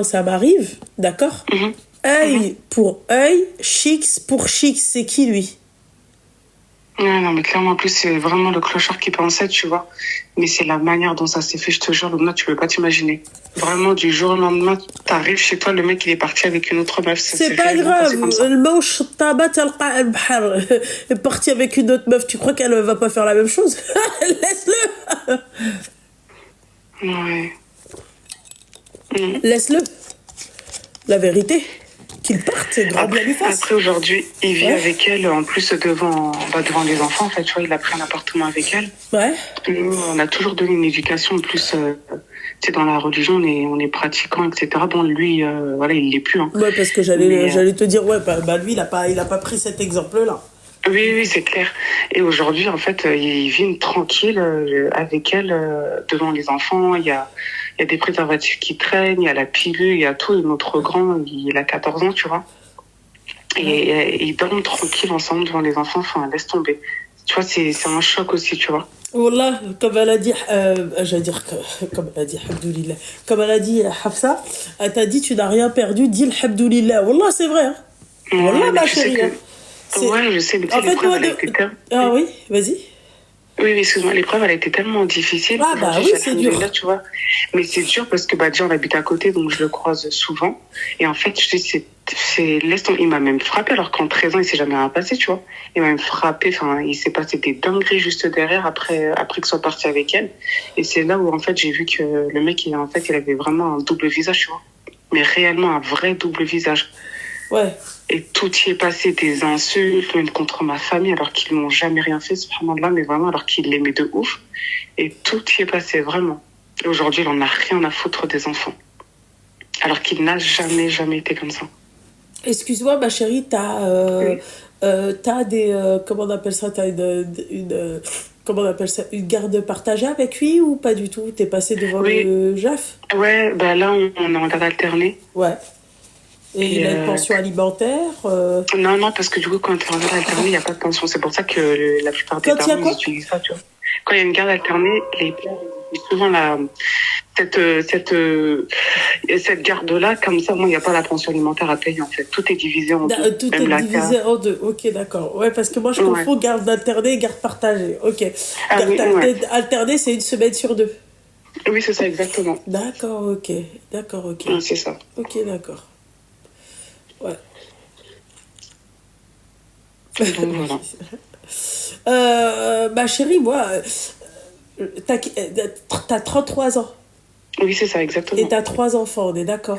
Ça m'arrive, d'accord? Mhm. Œil pour œil, chics pour chics, c'est qui lui? Ouais, non, mais clairement, en plus, c'est vraiment le clochard qui pensait, tu vois. Mais c'est la manière dont ça s'est fait, je te jure, Luna, tu peux pas t'imaginer. Vraiment, du jour au lendemain, t'arrives chez toi, le mec, il est parti avec une autre meuf. Ça C'est s'est pas réellement grave, passé comme ça. le mouche tabat est parti avec une autre meuf, tu crois qu'elle va pas faire la même chose? Laisse-le! Ouais. Mhm. Laisse-le. La vérité, qu'il parte, grand bien lui fasse. Après, aujourd'hui, il vit Ouais. avec elle, en plus, devant les enfants, en fait, tu vois, il a pris un appartement avec elle. Ouais. Nous, on a toujours donné une éducation, en plus, tu sais, dans la religion, on est pratiquant, etc. Bon, lui, voilà, il l'est plus, hein. Ouais, parce que Mais, j'allais te dire, ouais, bah lui, il a pas pris cet exemple-là. oui, oui, c'est clair. Et aujourd'hui, en fait, il vit tranquille avec elle devant les enfants. Il y a des préservatifs qui traînent, il y a la pilule, il y a tout. Et notre grand, il a 14 ans, tu vois. Et ils dorment tranquille ensemble devant les enfants. Enfin, laisse tomber. Tu vois, c'est un choc aussi, tu vois. Wallah, comme elle a dit, j'allais dire, comme elle a dit, Habdoulillah, comme elle a dit Hafsa, elle t'a dit, tu n'as rien perdu, dis le Habdoulillah. Wallah, c'est vrai, hein. Wallah, Ouais, mais ma tu sais chérie, hein. Ouais, je sais, mais tu sais, En fait, l'épreuve, moi, elle a été tellement... ah oui, vas-y. Oui, mais excuse-moi, l'épreuve, elle a été tellement difficile. Ah bah Aujourd'hui, oui, j'ai c'est dur. alhamdoulilah, tu vois. Mais c'est dur parce que, bah, déjà, on habite à côté, donc je le croise souvent. Et en fait, je te dis, laisse tomber. Il m'a même frappé, alors qu'en 13 ans, il s'est jamais rien passé, tu vois. Il m'a même frappé, enfin, il s'est passé des dingueries juste derrière après qu'il soit parti avec elle. Et c'est là où, en fait, j'ai vu que le mec, en fait, il avait vraiment un double visage, tu vois. Mais réellement, un vrai double visage. Ouais. Et tout y est passé, des insultes, même contre ma famille, alors qu'ils m'ont jamais rien fait, subhanallah, mais vraiment, alors qu'ils l'aimaient de ouf. Et tout y est passé, vraiment. Et aujourd'hui, il en a rien à foutre des enfants. Alors qu'il n'a jamais, jamais été comme ça. Excuse-moi, ma chérie, Oui. t'as des, comment on appelle ça, comment on appelle ça, une garde partagée avec lui ou pas du tout? T'es passé devant Oui, le JAF? ouais, bah là, on est en garde alternée. Ouais. Et Et il a une pension alimentaire. non, non, parce que du coup, quand tu es en garde alternée, il n'y a pas de pension. C'est pour ça que la plupart des Quand il y a parents, ils quoi? utilisent ça, tu vois. Quand il y a une garde alternée, les pères, ils utilisent souvent cette, cette garde-là, comme ça, moi, il n'y a pas la pension alimentaire à payer, en fait. Tout est divisé en deux. Tout est Même la divisé carte. en deux. Ok, d'accord. Ouais, parce que moi, je Ouais. confonds garde alternée et garde partagée. Ok. Ah Garde oui, ouais. alternée, c'est une semaine sur deux. Oui, c'est ça, exactement. D'accord, ok. D'accord, ok. Ouais, c'est ça. Ok, d'accord. Ouais. Donc, voilà. Ma chérie, moi, t'as 33 ans Oui, c'est ça, et exactement. t'as 3 enfants, on est d'accord?